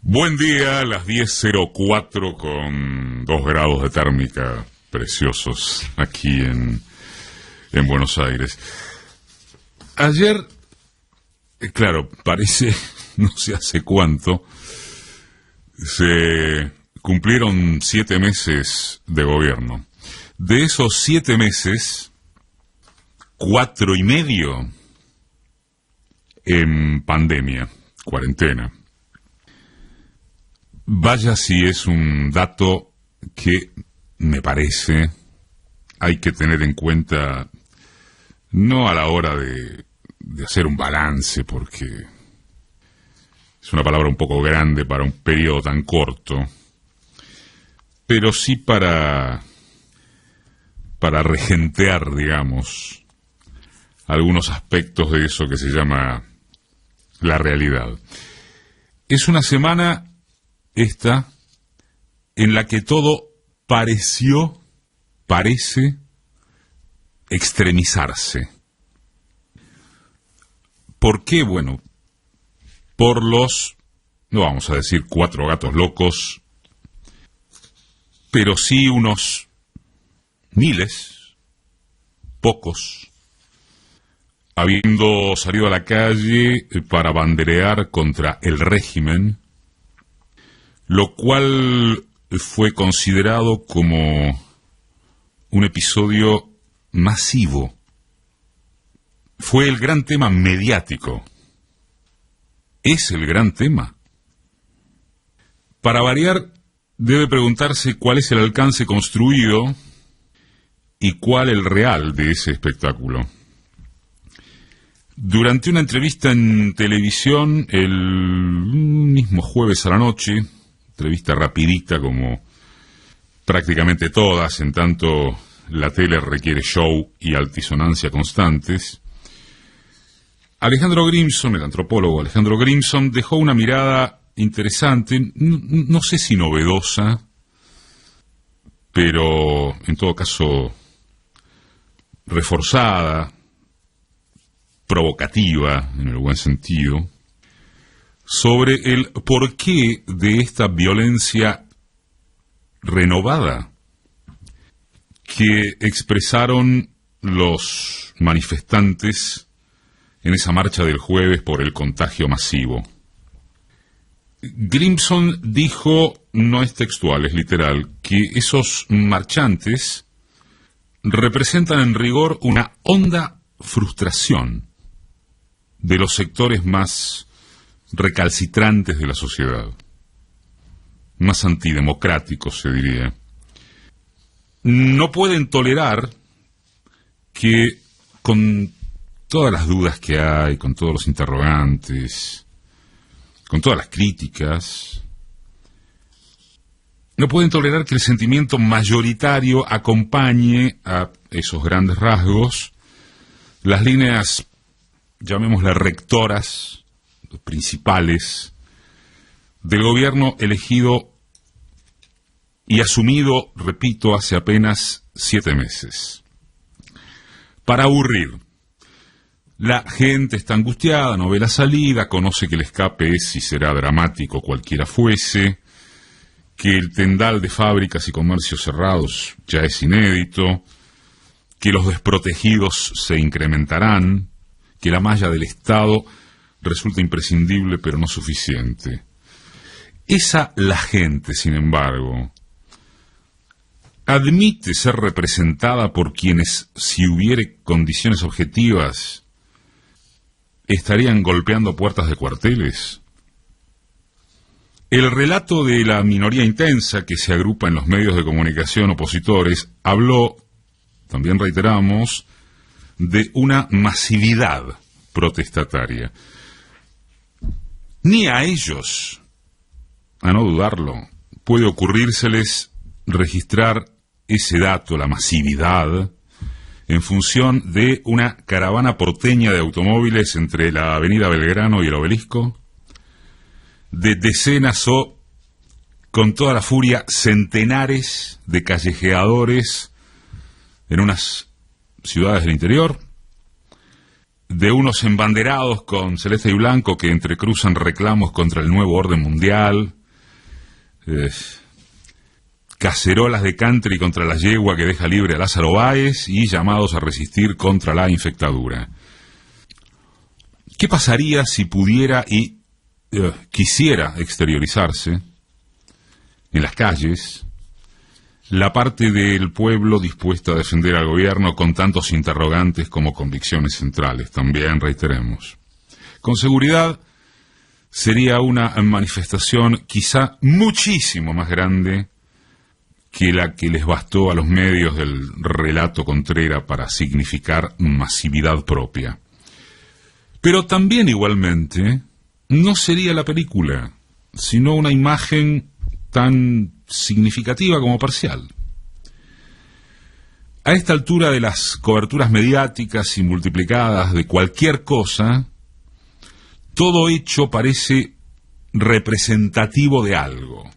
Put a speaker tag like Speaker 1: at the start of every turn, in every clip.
Speaker 1: Buen día, las 10:04 con 2 grados de térmica preciosos aquí en Buenos Aires. Ayer, claro, parece, no sé hace cuánto, se cumplieron 7 meses de gobierno. De esos 7 meses, 4 y medio en pandemia, cuarentena. Vaya si es un dato que, me parece, hay que tener en cuenta, no a la hora de hacer un balance, porque es una palabra un poco grande para un periodo tan corto, pero sí para regentear, digamos, algunos aspectos de eso que se llama la realidad. Es una semana esta en la que todo parece extremizarse. ¿Por qué? Bueno, por los, no vamos a decir 4 gatos locos, pero sí unos miles, pocos, habiendo salido a la calle para banderear contra el régimen, lo cual fue considerado como un episodio masivo. Fue el gran tema mediático. Es el gran tema. Para variar, debe preguntarse cuál es el alcance construido y cuál el real de ese espectáculo. Durante una entrevista en televisión el mismo jueves a la noche, entrevista rapidita como prácticamente todas, en tanto la tele requiere show y altisonancia constantes, Alejandro Grimson, el antropólogo Alejandro Grimson, dejó una mirada interesante, no sé si novedosa, pero en todo caso reforzada, provocativa, en el buen sentido, sobre el porqué de esta violencia renovada que expresaron los manifestantes en esa marcha del jueves por el contagio masivo. Grimson dijo, no es textual, es literal, que esos marchantes representan en rigor una honda frustración de los sectores más recalcitrantes de la sociedad, más antidemocráticos, se diría. No pueden tolerar que, con todas las dudas que hay, con todos los interrogantes, con todas las críticas, no pueden tolerar que el sentimiento mayoritario acompañe a esos grandes rasgos las líneas, llamémoslas rectoras, principales, del gobierno elegido y asumido, repito, hace apenas 7 meses. Para aburrir. La gente está angustiada, no ve la salida, conoce que el escape es y será dramático cualquiera fuese, que el tendal de fábricas y comercios cerrados ya es inédito, que los desprotegidos se incrementarán, que la malla del Estado resulta imprescindible pero no suficiente. La gente, sin embargo, admite ser representada por quienes, si hubiere condiciones objetivas, estarían golpeando puertas de cuarteles. El relato de la minoría intensa que se agrupa en los medios de comunicación opositores habló, también reiteramos, de una masividad protestataria. Ni a ellos, a no dudarlo, puede ocurrírseles registrar ese dato, la masividad, en función de una caravana porteña de automóviles entre la avenida Belgrano y el Obelisco, de decenas o, con toda la furia, centenares de callejeadores en unas ciudades del interior, de unos embanderados con celeste y blanco que entrecruzan reclamos contra el nuevo orden mundial, cacerolas de country contra la yegua que deja libre a Lázaro Báez y llamados a resistir contra la infectadura. ¿Qué pasaría si pudiera y quisiera exteriorizarse en las calles la parte del pueblo dispuesta a defender al gobierno con tantos interrogantes como convicciones centrales? También reiteremos. Con seguridad sería una manifestación quizá muchísimo más grande que la que les bastó a los medios del relato Contreras para significar masividad propia. Pero también igualmente no sería la película, sino una imagen tan significativa como parcial. A esta altura de las coberturas mediáticas y multiplicadas de cualquier cosa, todo hecho parece representativo de algo,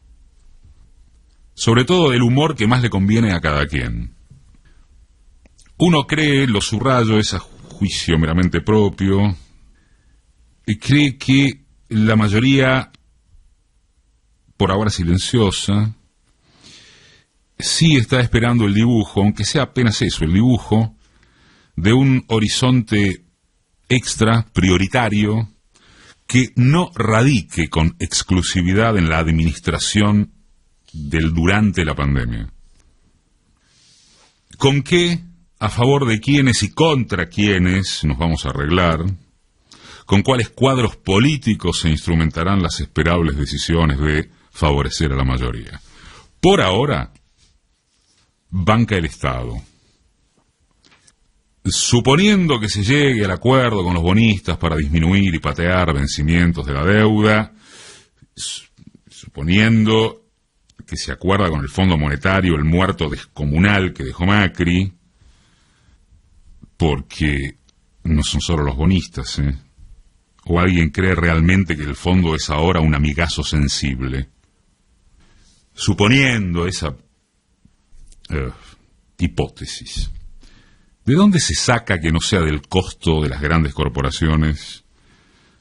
Speaker 1: sobre todo del humor que más le conviene a cada quien. Uno cree, lo subrayo, es a juicio meramente propio, y cree que la mayoría, por ahora silenciosa, sí está esperando el dibujo, aunque sea apenas eso, el dibujo de un horizonte extra, prioritario, que no radique con exclusividad en la administración del durante la pandemia. ¿Con qué, a favor de quiénes y contra quiénes nos vamos a arreglar? ¿Con cuáles cuadros políticos se instrumentarán las esperables decisiones de favorecer a la mayoría? Por ahora, banca el Estado. Suponiendo que se llegue al acuerdo con los bonistas para disminuir y patear vencimientos de la deuda, suponiendo que se acuerda con el Fondo Monetario el muerto descomunal que dejó Macri, porque no son solo los bonistas, ¿O alguien cree realmente que el fondo es ahora un amigazo sensible? Suponiendo esa hipótesis, ¿de dónde se saca que no sea del costo de las grandes corporaciones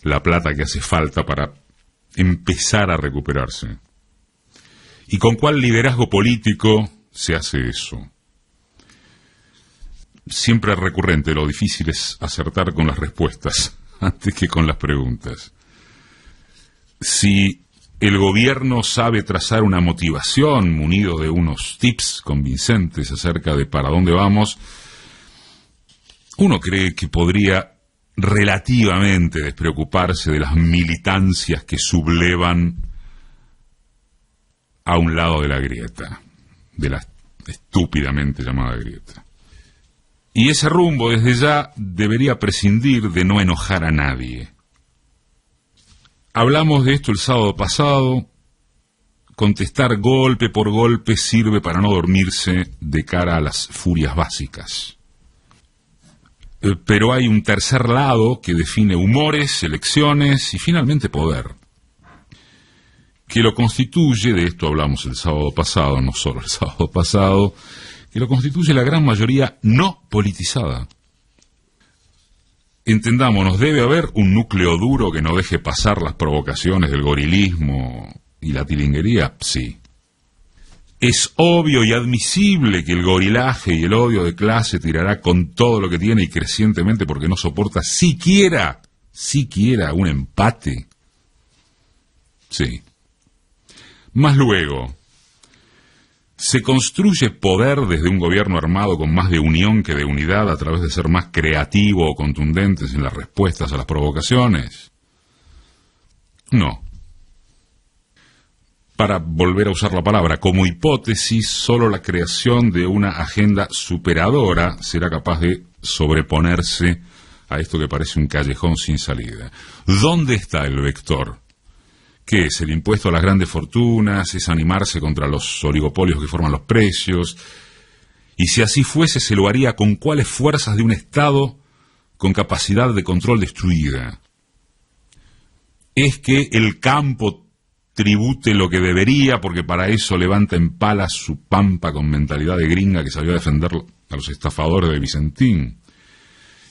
Speaker 1: la plata que hace falta para empezar a recuperarse? ¿Y con cuál liderazgo político se hace eso? Siempre es recurrente, lo difícil es acertar con las respuestas antes que con las preguntas. Si el gobierno sabe trazar una motivación munido de unos tips convincentes acerca de para dónde vamos, uno cree que podría relativamente despreocuparse de las militancias que sublevan a un lado de la grieta, de la estúpidamente llamada grieta. Y ese rumbo desde ya debería prescindir de no enojar a nadie. Hablamos de esto el sábado pasado. Contestar golpe por golpe sirve para no dormirse de cara a las furias básicas. Pero hay un tercer lado que define humores, elecciones y finalmente poder, que lo constituye, de esto hablamos el sábado pasado, no solo el sábado pasado, que lo constituye la gran mayoría no politizada. Entendámonos, debe haber un núcleo duro que no deje pasar las provocaciones del gorilismo y la tilinguería, sí. Es obvio y admisible que el gorilaje y el odio de clase tirará con todo lo que tiene y crecientemente porque no soporta siquiera un empate. Sí. Más luego, se construye poder desde un gobierno armado con más de unión que de unidad a través de ser más creativo o contundentes en las respuestas a las provocaciones. No. Para volver a usar la palabra, como hipótesis, solo la creación de una agenda superadora será capaz de sobreponerse a esto que parece un callejón sin salida. ¿Dónde está el vector? ¿Qué es? ¿El impuesto a las grandes fortunas? ¿Es animarse contra los oligopolios que forman los precios? Y si así fuese, ¿se lo haría con cuáles fuerzas de un Estado con capacidad de control destruida? ¿Es que el campo tribute lo que debería porque para eso levanta en palas su pampa con mentalidad de gringa que salió a defender a los estafadores de Vicentín?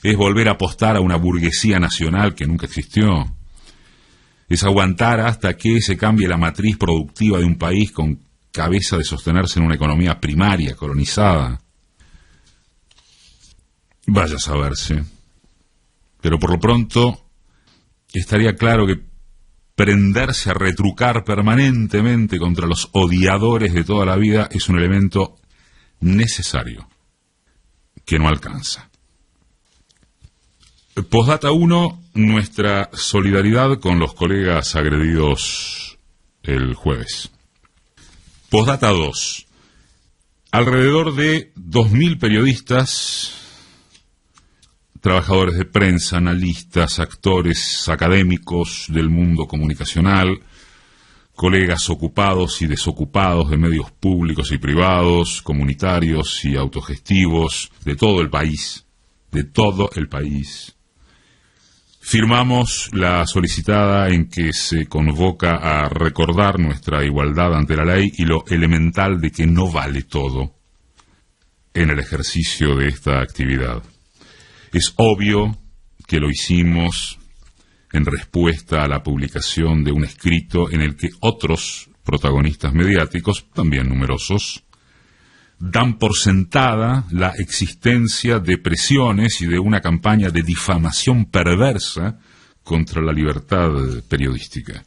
Speaker 1: ¿Es volver a apostar a una burguesía nacional que nunca existió? es aguantar hasta que se cambie la matriz productiva de un país con cabeza de sostenerse en una economía primaria, colonizada. Vaya a saberse. Pero por lo pronto estaría claro que prenderse a retrucar permanentemente contra los odiadores de toda la vida es un elemento necesario, que no alcanza. Postdata 1, nuestra solidaridad con los colegas agredidos el jueves. Postdata 2, alrededor de 2.000 periodistas, trabajadores de prensa, analistas, actores académicos del mundo comunicacional, colegas ocupados y desocupados de medios públicos y privados, comunitarios y autogestivos de todo el país, firmamos la solicitada en que se convoca a recordar nuestra igualdad ante la ley y lo elemental de que no vale todo en el ejercicio de esta actividad. Es obvio que lo hicimos en respuesta a la publicación de un escrito en el que otros protagonistas mediáticos, también numerosos, dan por sentada la existencia de presiones y de una campaña de difamación perversa contra la libertad periodística.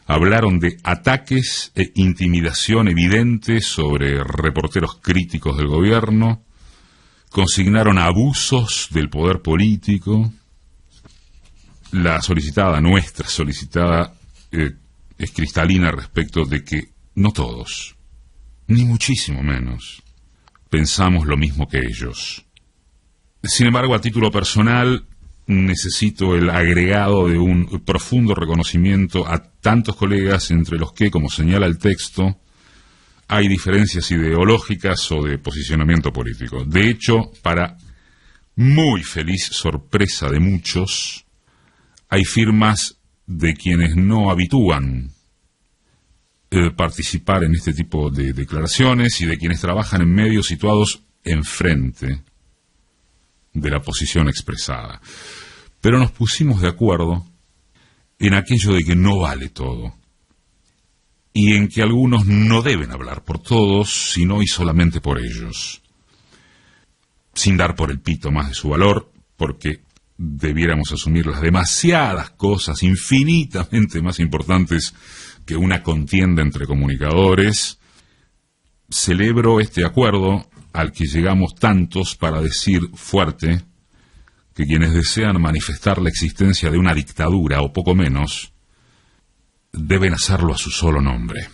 Speaker 1: Hablaron de ataques e intimidación evidente sobre reporteros críticos del gobierno, consignaron abusos del poder político. La solicitada, nuestra solicitada, es cristalina respecto de que no todos, ni muchísimo menos, pensamos lo mismo que ellos. Sin embargo, a título personal, necesito el agregado de un profundo reconocimiento a tantos colegas entre los que, como señala el texto, hay diferencias ideológicas o de posicionamiento político. De hecho, para muy feliz sorpresa de muchos, hay firmas de quienes no habitúan participar en este tipo de declaraciones y de quienes trabajan en medios situados enfrente de la posición expresada. Pero nos pusimos de acuerdo en aquello de que no vale todo, y en que algunos no deben hablar por todos, sino y solamente por ellos, sin dar por el pito más de su valor, porque debiéramos asumir las demasiadas cosas infinitamente más importantes que una contienda entre comunicadores. Celebro este acuerdo al que llegamos tantos para decir fuerte que quienes desean manifestar la existencia de una dictadura o poco menos deben hacerlo a su solo nombre.